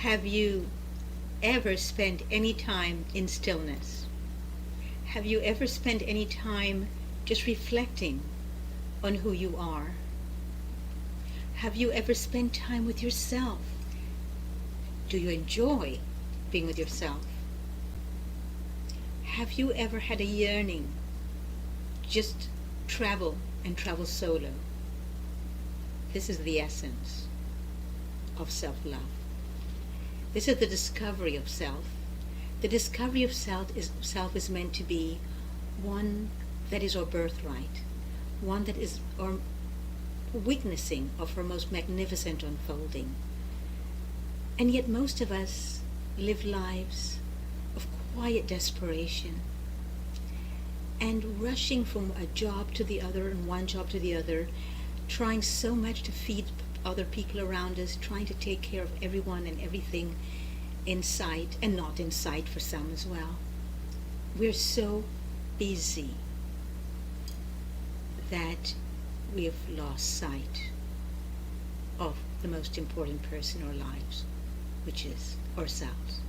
Have you ever spent any time in stillness? Have you ever spent any time just reflecting on who you are? Have you ever spent time with yourself? Do you enjoy being with yourself? Have you ever had a yearning just travel and travel solo? This is the essence of self-love. This is the discovery of self. The discovery of self is meant to be one that is our birthright, one that is our witnessing of our most magnificent unfolding. And yet most of us live lives of quiet desperation and rushing from a job to the other and one job to the other, trying so much to feed other people around us, trying to take care of everyone and everything in sight and not in sight for some as well. We're so busy that we have lost sight of the most important person in our lives, which is ourselves.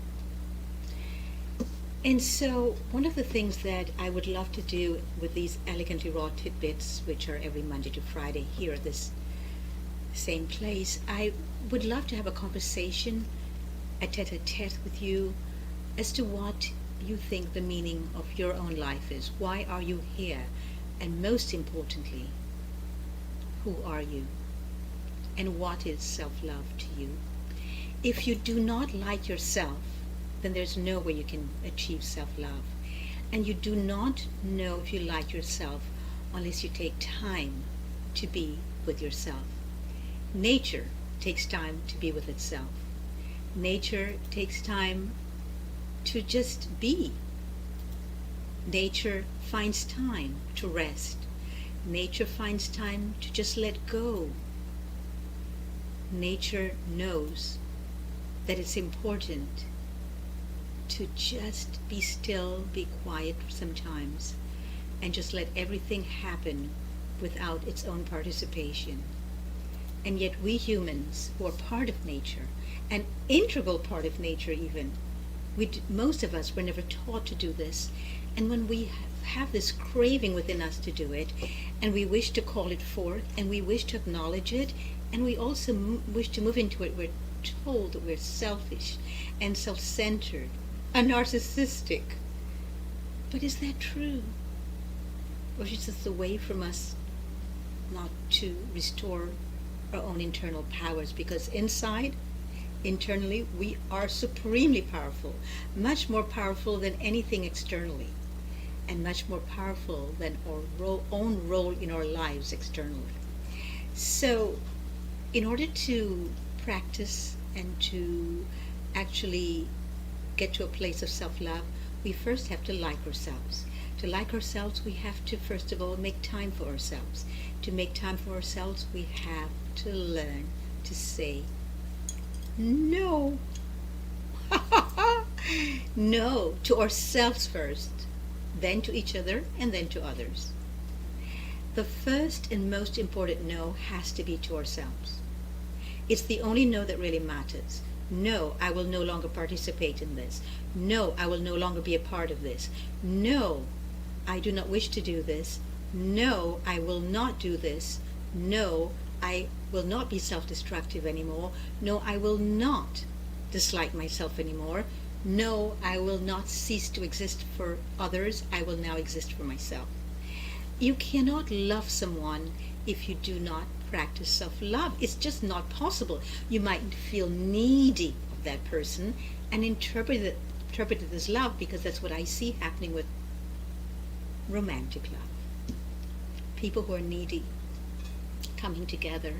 And so one of the things that I would love to do with these elegantly raw tidbits, which are every Monday to Friday here at this same place, I would love to have a conversation, a tete-a-tete with you, as to what you think the meaning of your own life is. Why are you here? And most importantly, who are you? And what is self-love to you? If you do not like yourself, then there's no way you can achieve self-love. And you do not know if you like yourself unless you take time to be with yourself. Nature takes time to be with itself. Nature takes time to just be. Nature finds time to rest. Nature finds time to just let go. Nature knows that it's important to just be still, be quiet sometimes, and just let everything happen without its own participation. And yet we humans, who are part of nature, an integral part of nature even, most of us were never taught to do this. And when we have this craving within us to do it, and we wish to call it forth, and we wish to acknowledge it, and we also wish to move into it, we're told that we're selfish and self-centered and narcissistic. But is that true? Or is this a way from us not to restore our own internal powers? Because internally, we are supremely powerful, much more powerful than anything externally, and much more powerful than our own role in our lives externally. So, in order to practice and to actually get to a place of self-love, we first have to like ourselves. To like ourselves, we have to first of all make time for ourselves. To make time for ourselves, we have to learn to say no. No to ourselves first, then to each other, and then to others. The first and most important no has to be to ourselves. It's the only no that really matters. No, I will no longer participate in this. No, I will no longer be a part of this. No, I do not wish to do this. No, I will not do this. No, I will not be self-destructive anymore. No, I will not dislike myself anymore. No, I will not cease to exist for others. I will now exist for myself. You cannot love someone if you do not practice self-love. It's just not possible. You might feel needy of that person and interpret it as love, because that's what I see happening with romantic love. People who are needy coming together,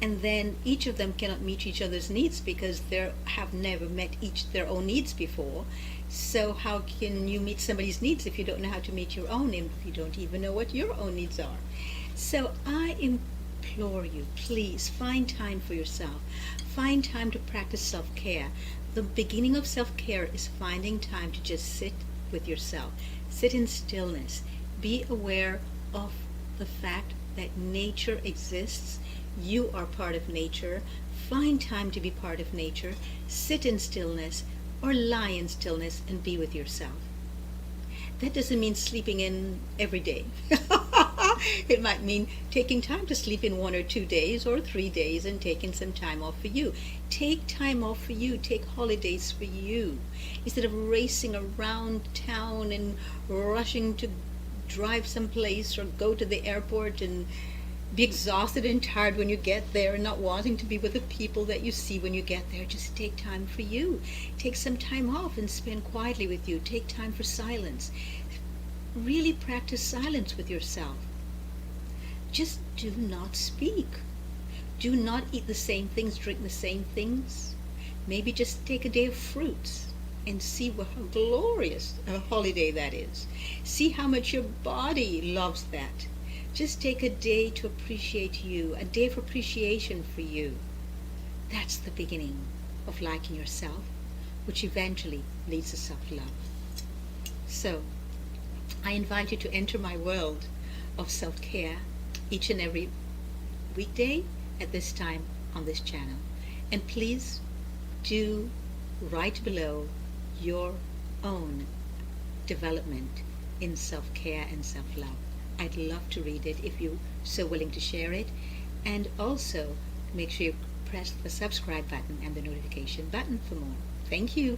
and then each of them cannot meet each other's needs because they have never met their own needs before. So how can you meet somebody's needs if you don't know how to meet your own, and if you don't even know what your own needs are? So I implore you, please find time for yourself. Find time to practice self-care. The beginning of self-care is finding time to just sit with yourself. Sit in stillness. Be aware of the fact that nature exists. You are part of nature. Find time to be part of nature, sit in stillness, or lie in stillness and be with yourself. That doesn't mean sleeping in every day. It might mean taking time to sleep in 1 or 2 days or 3 days and taking some time off for you. Take time off for you. Take holidays for you. Instead of racing around town and rushing to drive someplace or go to the airport and be exhausted and tired when you get there and not wanting to be with the people that you see when you get there. Just take time for you. Take some time off and spend quietly with you. Take time for silence. Really practice silence with yourself. Just do not speak. Do not eat the same things, drink the same things. Maybe just take a day of fruits and see how glorious a holiday that is. See how much your body loves that. Just take a day to appreciate you, a day of appreciation for you. That's the beginning of liking yourself, which eventually leads to self-love. So, I invite you to enter my world of self-care each and every weekday at this time on this channel. And please do write below your own development in self-care and self-love. I'd love to read it if you're so willing to share it. And also make sure you press the subscribe button and the notification button for more. Thank you.